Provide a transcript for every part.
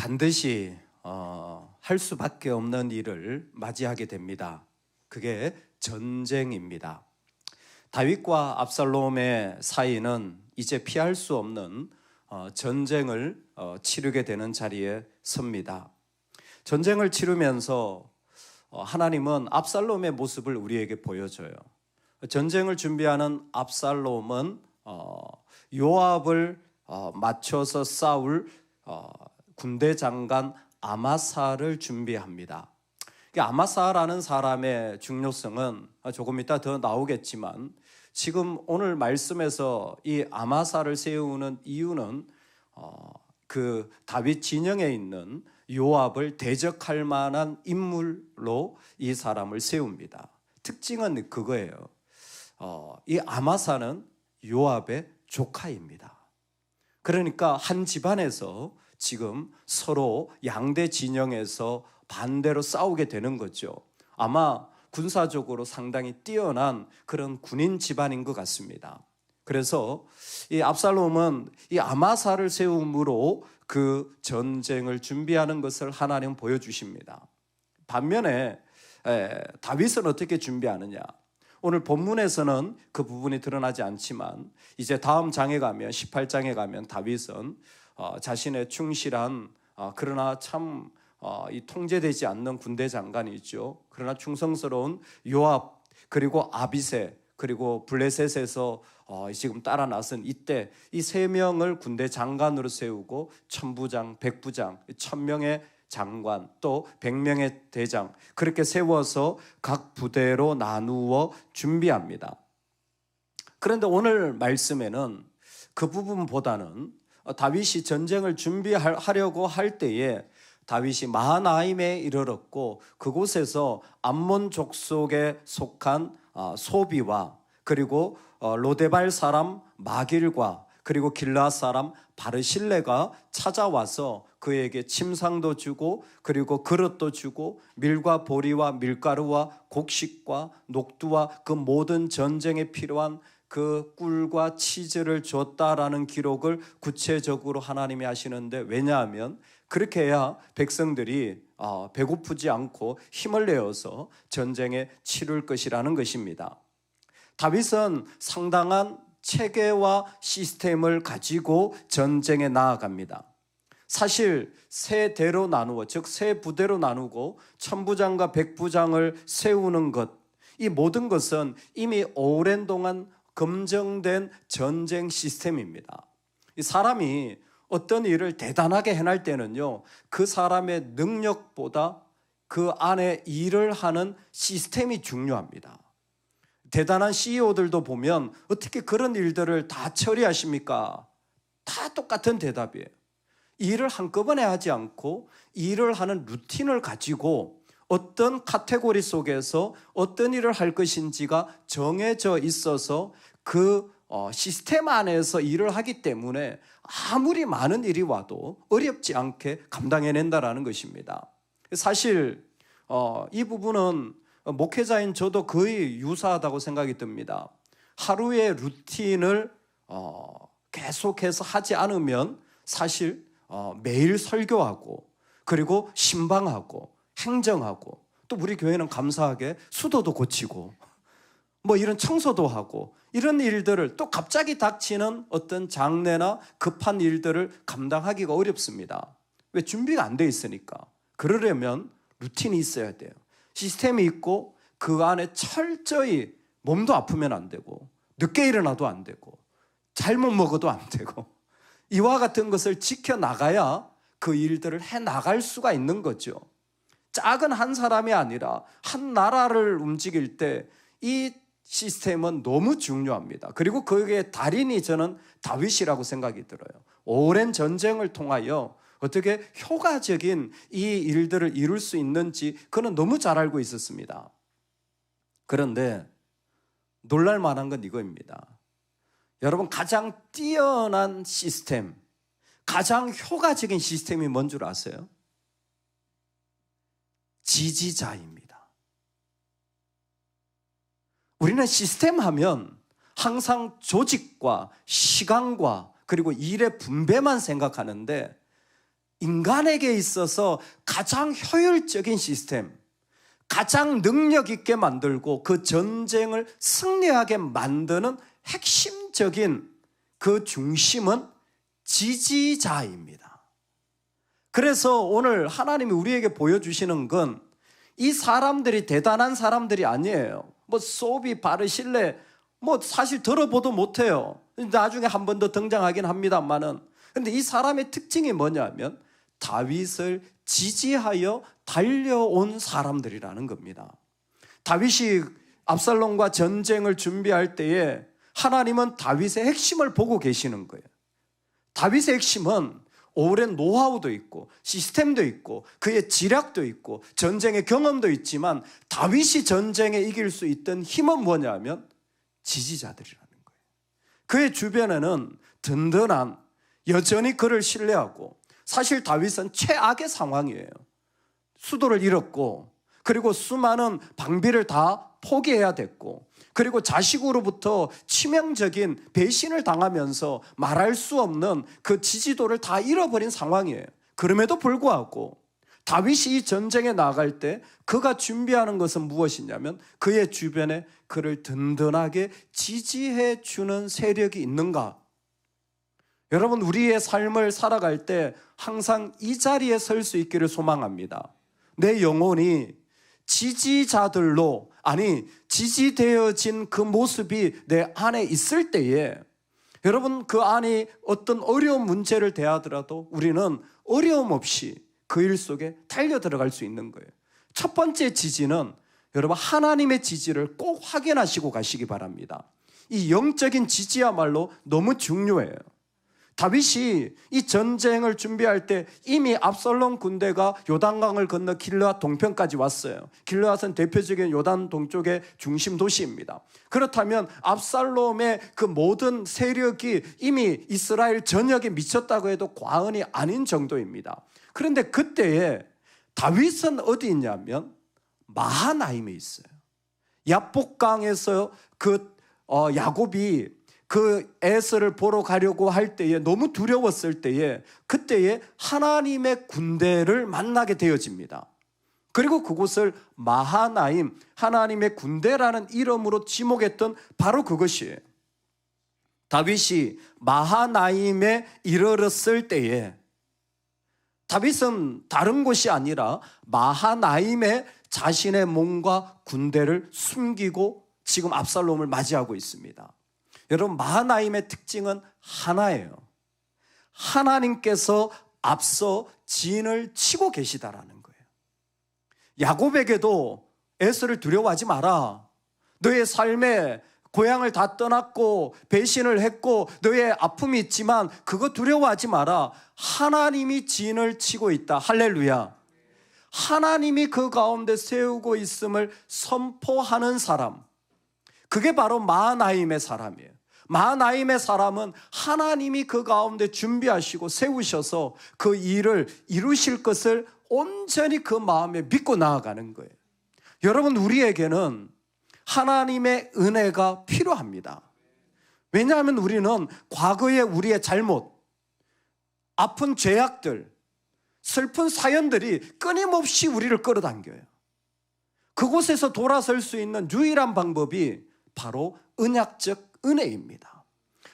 반드시 할 수밖에 없는 일을 맞이하게 됩니다. 그게 전쟁입니다. 다윗과 압살롬의 사이는 이제 피할 수 없는 전쟁을 치르게 되는 자리에 섭니다. 전쟁을 치르면서 하나님은 압살롬의 모습을 우리에게 보여줘요. 전쟁을 준비하는 압살롬은 요압을 맞춰서 싸울 군대 장관 아마사를 준비합니다. 아마사라는 사람의 중요성은 조금 이따 더 나오겠지만, 지금 오늘 말씀에서 이 아마사를 세우는 이유는 그 다윗 진영에 있는 요압을 대적할 만한 인물로 이 사람을 세웁니다. 특징은 그거예요. 이 아마사는 요압의 조카입니다. 그러니까 한 집안에서 지금 서로 양대 진영에서 반대로 싸우게 되는 거죠. 아마 군사적으로 상당히 뛰어난 그런 군인 집안인 것 같습니다. 그래서 이 압살롬은 이 아마사를 세움으로 그 전쟁을 준비하는 것을 하나님 보여주십니다. 반면에 다윗은 어떻게 준비하느냐? 오늘 본문에서는 그 부분이 드러나지 않지만 이제 다음 장에 가면 18장에 가면 다윗은 자신의 충실한 그러나 참 이 통제되지 않는 군대 장관이죠. 그러나 충성스러운 요압, 그리고 아비새, 그리고 블레셋에서 지금 따라 나선 이때 이 세 명을 군대 장관으로 세우고 천부장, 백부장, 1000명의 장관, 또 100명의 대장, 그렇게 세워서 각 부대로 나누어 준비합니다. 그런데 오늘 말씀에는 그 부분보다는 다윗이 전쟁을 준비하려고 할 때에 다윗이 마하나임에 이르렀고 그곳에서 암몬 족속에 속한 소비와 그리고 로데발 사람 마길과 그리고 길르앗 사람 바르실레가 찾아와서 그에게 침상도 주고 그리고 그릇도 주고 밀과 보리와 밀가루와 곡식과 녹두와 그 모든 전쟁에 필요한 그 꿀과 치즈를 줬다라는 기록을 구체적으로 하나님이 하시는데, 왜냐하면 그렇게 해야 백성들이 배고프지 않고 힘을 내어서 전쟁에 치룰 것이라는 것입니다. 다윗은 상당한 체계와 시스템을 가지고 전쟁에 나아갑니다. 사실 세 대로 나누어, 즉 세 부대로 나누고 천부장과 백부장을 세우는 것, 이 모든 것은 이미 오랜 동안 검증된 전쟁 시스템입니다. 이 사람이 어떤 일을 대단하게 해낼 때는요, 그 사람의 능력보다 그 안에 일을 하는 시스템이 중요합니다. 대단한 CEO들도 보면 어떻게 그런 일들을 다 처리하십니까? 다 똑같은 대답이에요. 일을 한꺼번에 하지 않고 일을 하는 루틴을 가지고 어떤 카테고리 속에서 어떤 일을 할 것인지가 정해져 있어서 그 시스템 안에서 일을 하기 때문에 아무리 많은 일이 와도 어렵지 않게 감당해낸다라는 것입니다. 사실 이 부분은 목회자인 저도 거의 유사하다고 생각이 듭니다. 하루의 루틴을 계속해서 하지 않으면 사실 매일 설교하고 그리고 신방하고 행정하고 또 우리 교회는 감사하게 수도도 고치고 뭐 이런 청소도 하고 이런 일들을 또 갑자기 닥치는 어떤 장례나 급한 일들을 감당하기가 어렵습니다. 왜? 준비가 안 돼 있으니까. 그러려면 루틴이 있어야 돼요. 시스템이 있고 그 안에 철저히 몸도 아프면 안 되고 늦게 일어나도 안 되고 잘못 먹어도 안 되고 이와 같은 것을 지켜나가야 그 일들을 해나갈 수가 있는 거죠. 작은 한 사람이 아니라 한 나라를 움직일 때 이 시스템은 너무 중요합니다. 그리고 거기에 달인이 저는 다윗이라고 생각이 들어요. 오랜 전쟁을 통하여 어떻게 효과적인 이 일들을 이룰 수 있는지 그는 너무 잘 알고 있었습니다. 그런데 놀랄 만한 건 이거입니다. 여러분, 가장 뛰어난 시스템, 가장 효과적인 시스템이 뭔 줄 아세요? 지지자입니다. 우리는 시스템 하면 항상 조직과 시간과 그리고 일의 분배만 생각하는데 인간에게 있어서 가장 효율적인 시스템, 가장 능력 있게 만들고 그 전쟁을 승리하게 만드는 핵심적인 그 중심은 지지자입니다. 그래서 오늘 하나님이 우리에게 보여주시는 건 이 사람들이 대단한 사람들이 아니에요. 뭐 소비, 바르실레 뭐 사실 들어보도 못해요. 나중에 한 번 더 등장하긴 합니다만은, 그런데 이 사람의 특징이 뭐냐면 다윗을 지지하여 달려온 사람들이라는 겁니다. 다윗이 압살롬과 전쟁을 준비할 때에 하나님은 다윗의 핵심을 보고 계시는 거예요. 다윗의 핵심은 오랜 노하우도 있고 시스템도 있고 그의 지략도 있고 전쟁의 경험도 있지만 다윗이 전쟁에 이길 수 있던 힘은 뭐냐면 지지자들이라는 거예요. 그의 주변에는 든든한, 여전히 그를 신뢰하고, 사실 다윗은 최악의 상황이에요. 수도를 잃었고, 그리고 수많은 방비를 다 포기해야 됐고, 그리고 자식으로부터 치명적인 배신을 당하면서 말할 수 없는 그 지지도를 다 잃어버린 상황이에요. 그럼에도 불구하고 다윗이 이 전쟁에 나갈 때 그가 준비하는 것은 무엇이냐면 그의 주변에 그를 든든하게 지지해 주는 세력이 있는가? 여러분, 우리의 삶을 살아갈 때 항상 이 자리에 설 수 있기를 소망합니다. 내 영혼이 지지자들로, 아니 지지되어진 그 모습이 내 안에 있을 때에 여러분, 그 안에 어떤 어려운 문제를 대하더라도 우리는 어려움 없이 그 일 속에 달려 들어갈 수 있는 거예요. 첫 번째 지지는 여러분, 하나님의 지지를 꼭 확인하시고 가시기 바랍니다. 이 영적인 지지야말로 너무 중요해요. 다윗이 이 전쟁을 준비할 때 이미 압살롬 군대가 요단강을 건너 길르앗 동편까지 왔어요. 길르앗은 대표적인 요단 동쪽의 중심 도시입니다. 그렇다면 압살롬의 그 모든 세력이 이미 이스라엘 전역에 미쳤다고 해도 과언이 아닌 정도입니다. 그런데 그때에 다윗은 어디 있냐면 마하나임에 있어요. 야복강에서 야곱이 그 에서를 보러 가려고 할 때에 너무 두려웠을 때에 그때에 하나님의 군대를 만나게 되어집니다. 그리고 그곳을 마하나임, 하나님의 군대라는 이름으로 지목했던 바로 그것이에요. 다윗이 마하나임에 이르렀을 때에 다윗은 다른 곳이 아니라 마하나임에 자신의 몸과 군대를 숨기고 지금 압살롬을 맞이하고 있습니다. 여러분, 마하나임의 특징은 하나예요. 하나님께서 앞서 진을 치고 계시다라는 거예요. 야곱에게도 에서를 두려워하지 마라. 너의 삶에 고향을 다 떠났고 배신을 했고 너의 아픔이 있지만 그거 두려워하지 마라. 하나님이 진을 치고 있다. 할렐루야. 하나님이 그 가운데 세우고 있음을 선포하는 사람, 그게 바로 마하나임의 사람이에요. 마하나임의 사람은 하나님이 그 가운데 준비하시고 세우셔서 그 일을 이루실 것을 온전히 그 마음에 믿고 나아가는 거예요. 여러분, 우리에게는 하나님의 은혜가 필요합니다. 왜냐하면 우리는 과거의 우리의 잘못, 아픈 죄악들, 슬픈 사연들이 끊임없이 우리를 끌어당겨요. 그곳에서 돌아설 수 있는 유일한 방법이 바로 언약적 은혜입니다.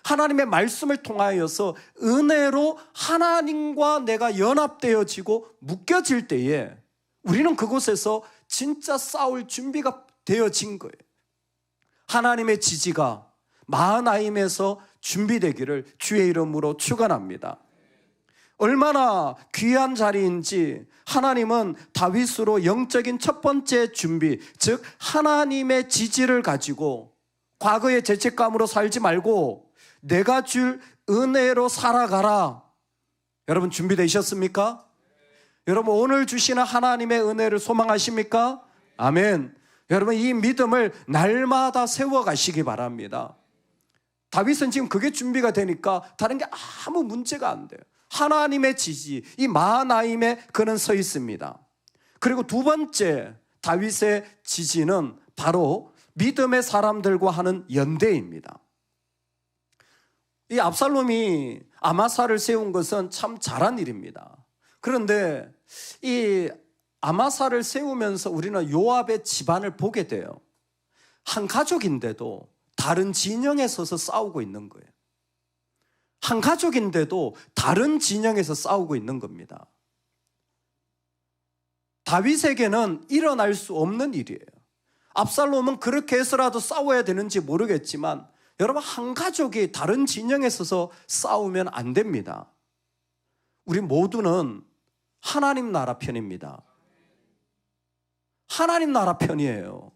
하나님의 말씀을 통하여서 은혜로 하나님과 내가 연합되어지고 묶여질 때에 우리는 그곳에서 진짜 싸울 준비가 되어진 거예요. 하나님의 지지가 마하나임에서 준비되기를 주의 이름으로 축원합니다. 얼마나 귀한 자리인지 하나님은 다윗으로 영적인 첫 번째 준비, 즉 하나님의 지지를 가지고 과거의 죄책감으로 살지 말고 내가 줄 은혜로 살아가라. 여러분, 준비되셨습니까? 여러분, 오늘 주시는 하나님의 은혜를 소망하십니까? 아멘. 여러분, 이 믿음을 날마다 세워가시기 바랍니다. 다윗은 지금 그게 준비가 되니까 다른 게 아무 문제가 안 돼요. 하나님의 지지, 이 마하나임에 그는 서 있습니다. 그리고 두 번째 다윗의 지지는 바로 믿음의 사람들과 하는 연대입니다. 이 압살롬이 아마사를 세운 것은 참 잘한 일입니다. 그런데 이 아마사를 세우면서 우리는 요압의 집안을 보게 돼요. 한 가족인데도 다른 진영에 서서 싸우고 있는 거예요. 한 가족인데도 다른 진영에서 싸우고 있는 겁니다. 다윗에게는 일어날 수 없는 일이에요. 압살롬은 그렇게 해서라도 싸워야 되는지 모르겠지만 여러분, 한 가족이 다른 진영에 서서 싸우면 안 됩니다. 우리 모두는 하나님 나라 편입니다. 하나님 나라 편이에요.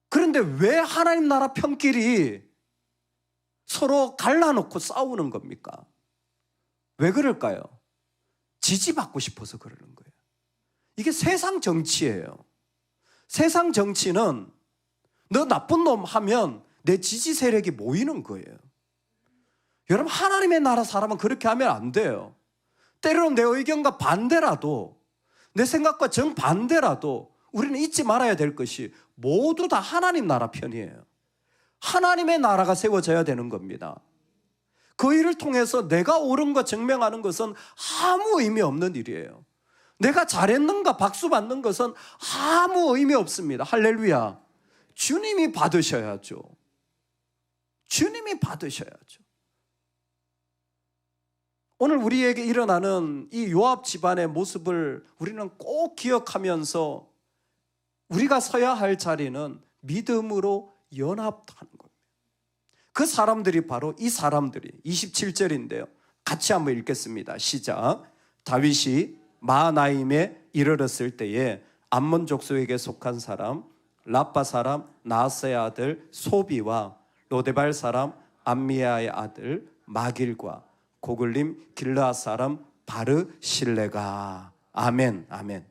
그런데 왜 하나님 나라 편끼리 서로 갈라놓고 싸우는 겁니까? 왜 그럴까요? 지지받고 싶어서 그러는 거예요. 이게 세상 정치예요. 세상 정치는 너 나쁜 놈 하면 내 지지 세력이 모이는 거예요. 여러분, 하나님의 나라 사람은 그렇게 하면 안 돼요. 때로는 내 의견과 반대라도, 내 생각과 정반대라도 우리는 잊지 말아야 될 것이 모두 다 하나님 나라 편이에요. 하나님의 나라가 세워져야 되는 겁니다. 그 일을 통해서 내가 옳은 거 증명하는 것은 아무 의미 없는 일이에요. 내가 잘했는가 박수 받는 것은 아무 의미 없습니다. 할렐루야. 주님이 받으셔야죠. 주님이 받으셔야죠. 오늘 우리에게 일어나는 이 요압 집안의 모습을 우리는 꼭 기억하면서 우리가 서야 할 자리는 믿음으로 연합하는 겁니다. 그 사람들이 바로 이 사람들이 27절인데요. 같이 한번 읽겠습니다. 시작. 다윗이 마하나임에 이르렀을 때에 암몬 족속에게 속한 사람 라빠 사람 나하스의 아들 소비와 로데발 사람 암미야의 아들 마길과 고글림 길르앗 사람 바르실레가. 아멘, 아멘.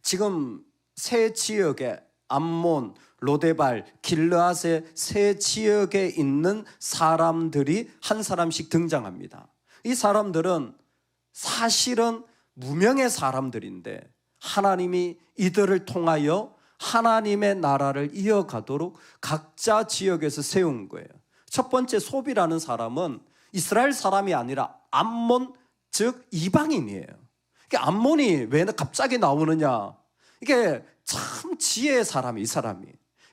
지금 세 지역에 암몬, 로데발, 길르앗의 세 지역에 있는 사람들이 한 사람씩 등장합니다. 이 사람들은 사실은 무명의 사람들인데 하나님이 이들을 통하여 하나님의 나라를 이어가도록 각자 지역에서 세운 거예요. 첫 번째 소비라는 사람은 이스라엘 사람이 아니라 암몬, 즉 이방인이에요. 암몬이 왜 갑자기 나오느냐? 이게 참 지혜의 사람이 이 사람이.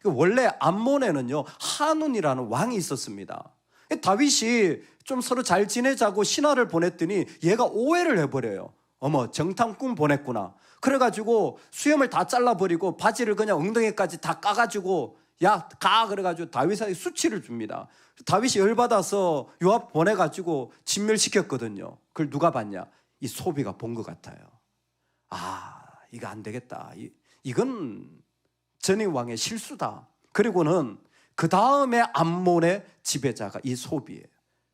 원래 암몬에는요 한운이라는 왕이 있었습니다. 다윗이 좀 서로 잘 지내자고 신하를 보냈더니 얘가 오해를 해버려요. 어머, 정탐꾼 보냈구나. 그래가지고 수염을 다 잘라버리고 바지를 그냥 엉덩이까지 다 까가지고 야, 가! 그래가지고 다윗에게 수치를 줍니다. 다윗이 열받아서 요압 보내가지고 진멸시켰거든요. 그걸 누가 봤냐? 이 소비가 본 것 같아요. 아, 이거 안 되겠다. 이건 전임 왕의 실수다. 그리고는 그 다음에 암몬의 지배자가 이 소비예요.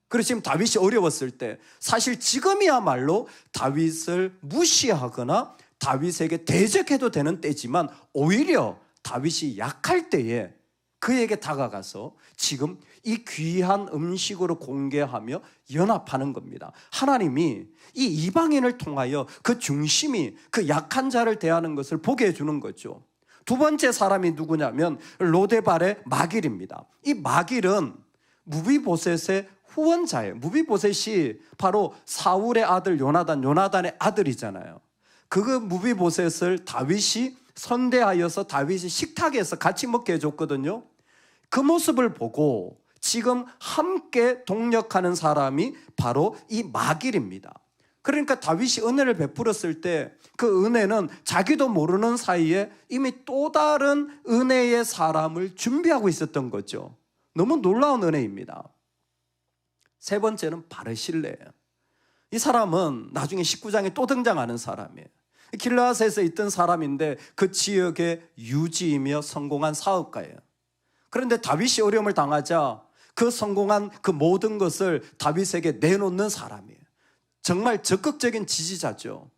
그래서 지금 다윗이 어려웠을 때 사실 지금이야말로 다윗을 무시하거나 다윗에게 대적해도 되는 때지만 오히려 다윗이 약할 때에 그에게 다가가서 지금 이 귀한 음식으로 공개하며 연합하는 겁니다. 하나님이 이 이방인을 통하여 그 중심이 그 약한 자를 대하는 것을 보게 해주는 거죠. 두 번째 사람이 누구냐면 로데발의 마길입니다. 이 마길은 무비보셋의 후원자예요. 무비보셋이 바로 사울의 아들 요나단의 아들이잖아요. 그 무비보셋을 다윗이 선대하여서 다윗이 식탁에서 같이 먹게 해줬거든요. 그 모습을 보고 지금 함께 동력하는 사람이 바로 이 마길입니다. 그러니까 다윗이 은혜를 베풀었을 때 그 은혜는 자기도 모르는 사이에 이미 또 다른 은혜의 사람을 준비하고 있었던 거죠. 너무 놀라운 은혜입니다. 세 번째는 바르실레예요. 이 사람은 나중에 19장에 또 등장하는 사람이에요. 길르앗에서 있던 사람인데 그 지역의 유지이며 성공한 사업가예요. 그런데 다윗이 어려움을 당하자 그 성공한 그 모든 것을 다윗에게 내놓는 사람이에요. 정말 적극적인 지지자죠.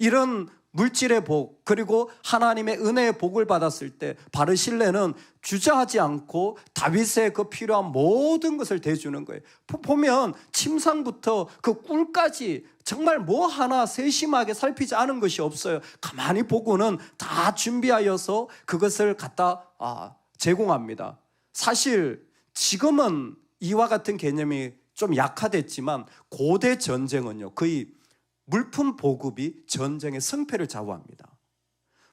이런 물질의 복 그리고 하나님의 은혜의 복을 받았을 때 바르실레는 주저하지 않고 다윗의 그 필요한 모든 것을 대주는 거예요. 보면 침상부터 그 꿀까지 정말 뭐 하나 세심하게 살피지 않은 것이 없어요. 가만히 보고는 다 준비하여서 그것을 갖다 제공합니다. 사실 지금은 이와 같은 개념이 좀 약화됐지만 고대 전쟁은요, 거의 물품 보급이 전쟁의 승패를 좌우합니다.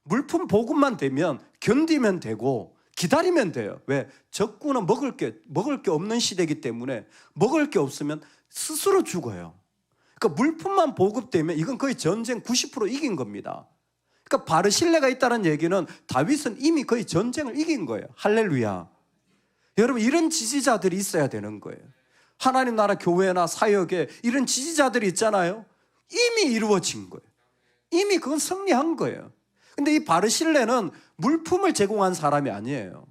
물품 보급만 되면 견디면 되고 기다리면 돼요. 왜? 적군은 먹을 게 없는 시대이기 때문에 먹을 게 없으면 스스로 죽어요. 그러니까 물품만 보급되면 이건 거의 전쟁 90% 이긴 겁니다. 그러니까 바르실레가 있다는 얘기는 다윗은 이미 거의 전쟁을 이긴 거예요. 할렐루야. 여러분, 이런 지지자들이 있어야 되는 거예요. 하나님 나라 교회나 사역에 이런 지지자들이 있잖아요. 이미 이루어진 거예요. 이미 그건 승리한 거예요. 근데 이 바르실레는 물품을 제공한 사람이 아니에요.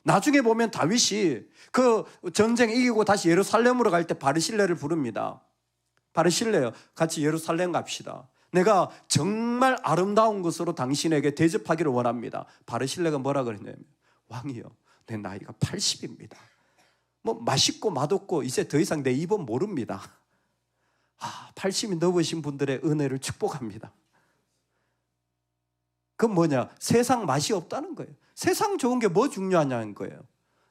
나중에 보면 다윗이 그 전쟁 이기고 다시 예루살렘으로 갈 때 바르실레를 부릅니다. 바르실레요, 같이 예루살렘 갑시다. 내가 정말 아름다운 것으로 당신에게 대접하기를 원합니다. 바르실레가 뭐라 그랬냐면, 왕이요, 내 나이가 80입니다. 뭐 맛있고 맛없고 이제 더 이상 내 입은 모릅니다. 80이 넘으신 분들의 은혜를 축복합니다. 그건 뭐냐? 세상 맛이 없다는 거예요. 세상 좋은 게 뭐 중요하냐는 거예요.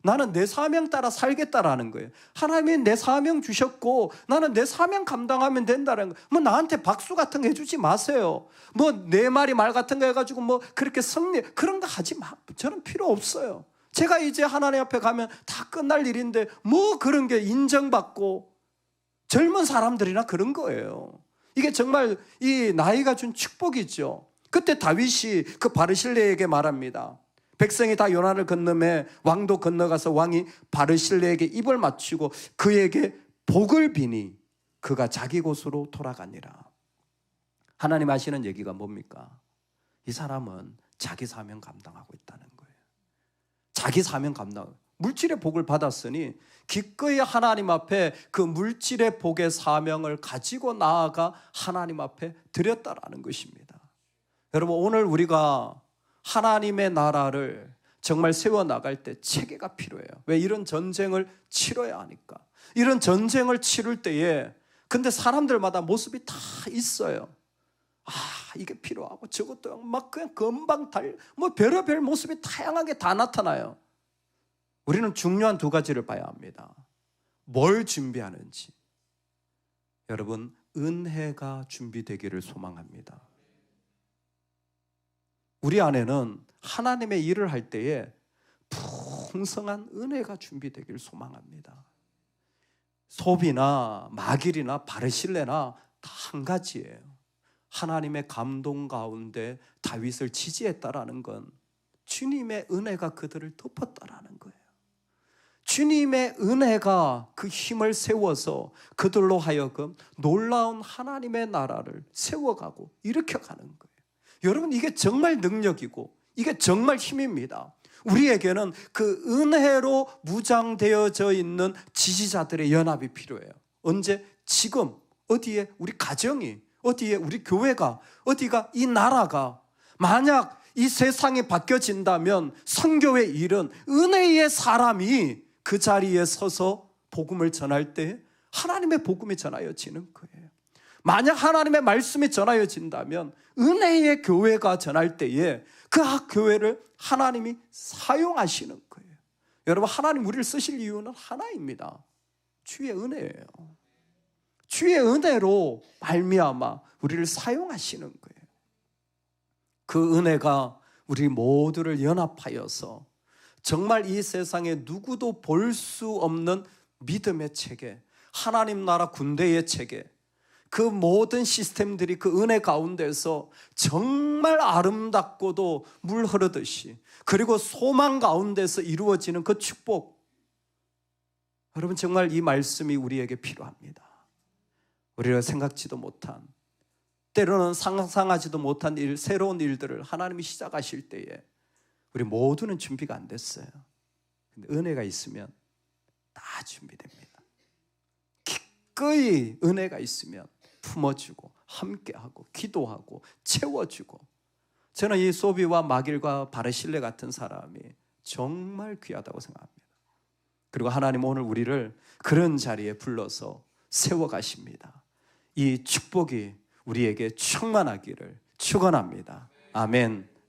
나는 내 사명 따라 살겠다라는 거예요. 하나님이 내 사명 주셨고 나는 내 사명 감당하면 된다는 거예요. 뭐 나한테 박수 같은 거 해주지 마세요. 뭐 내 말이 말 같은 거 해가지고 뭐 그렇게 승리 그런 거 하지 마. 저는 필요 없어요. 제가 이제 하나님 앞에 가면 다 끝날 일인데 뭐 그런 게 인정받고 젊은 사람들이나 그런 거예요. 이게 정말 이 나이가 준 축복이죠. 그때 다윗이 그 바르실레에게 말합니다. 백성이 다 요단을 건너매 왕도 건너가서 왕이 바르실레에게 입을 맞추고 그에게 복을 비니 그가 자기 곳으로 돌아가니라. 하나님 하시는 얘기가 뭡니까? 이 사람은 자기 사명 감당하고 있다는 거예요. 자기 사명 감당. 물질의 복을 받았으니 기꺼이 하나님 앞에 그 물질의 복의 사명을 가지고 나아가 하나님 앞에 드렸다라는 것입니다. 여러분, 오늘 우리가 하나님의 나라를 정말 세워나갈 때 체계가 필요해요. 왜? 이런 전쟁을 치러야 하니까. 이런 전쟁을 치를 때에 근데 사람들마다 모습이 다 있어요. 이게 필요하고 저것도 막 그냥 금방 뭐 별의별 모습이 다양하게 다 나타나요. 우리는 중요한 두 가지를 봐야 합니다. 뭘 준비하는지. 여러분, 은혜가 준비되기를 소망합니다. 우리 안에는 하나님의 일을 할 때에 풍성한 은혜가 준비되기를 소망합니다. 섭이나 마길이나 바르실레나 다 한 가지예요. 하나님의 감동 가운데 다윗을 지지했다라는 건 주님의 은혜가 그들을 덮었다라는 거예요. 주님의 은혜가 그 힘을 세워서 그들로 하여금 놀라운 하나님의 나라를 세워가고 일으켜가는 거예요. 여러분, 이게 정말 능력이고 이게 정말 힘입니다. 우리에게는 그 은혜로 무장되어져 있는 지지자들의 연합이 필요해요. 언제? 지금. 어디에? 우리 가정이, 어디에? 우리 교회가, 어디가? 이 나라가. 만약 이 세상이 바뀌어진다면 선교의 일은 은혜의 사람이 그 자리에 서서 복음을 전할 때 하나님의 복음이 전하여지는 거예요. 만약 하나님의 말씀이 전하여진다면 은혜의 교회가 전할 때에 그 교회를 하나님이 사용하시는 거예요. 여러분, 하나님 우리를 쓰실 이유는 하나입니다. 주의 은혜예요. 주의 은혜로 말미암아 우리를 사용하시는 거예요. 그 은혜가 우리 모두를 연합하여서 정말 이 세상에 누구도 볼 수 없는 믿음의 체계, 하나님 나라 군대의 체계, 그 모든 시스템들이 그 은혜 가운데서 정말 아름답고도 물 흐르듯이, 그리고 소망 가운데서 이루어지는 그 축복. 여러분, 정말 이 말씀이 우리에게 필요합니다. 우리가 생각지도 못한, 때로는 상상하지도 못한 일, 새로운 일들을 하나님이 시작하실 때에 우리 모두는 준비가 안 됐어요. 근데 은혜가 있으면 다 준비됩니다. 기꺼이 은혜가 있으면 품어주고 함께하고 기도하고 채워주고. 저는 이 소비와 마길과 바르실레 같은 사람이 정말 귀하다고 생각합니다. 그리고 하나님 오늘 우리를 그런 자리에 불러서 세워가십니다. 이 축복이 우리에게 충만하기를 축원합니다. 아멘.